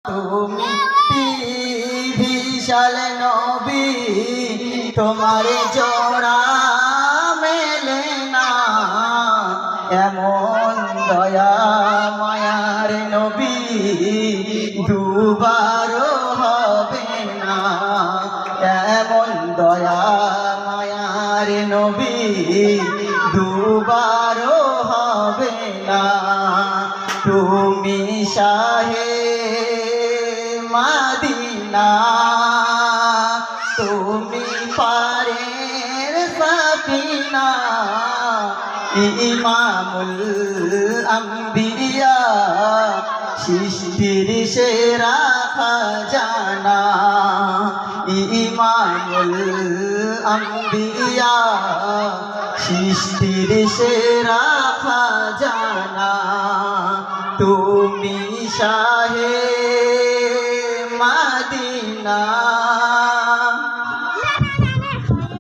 তুমি বিশাল নবী, তোমার জোড়া মেলে না। এমন দয়া মায়ার নবী দুবারও হবে না। এমন দয়া মায়ার নবী দুবারও হবে না। তুমি শাহে মাদিনা, তুমি পারের সাফিনা, ইমামুল আম্বিয়া, সৃষ্টির সেরা খাজানা। ইমামুল আম্বিয়া, সৃষ্টির সেরা খাজানা। তুমি শাহে মাদিনা।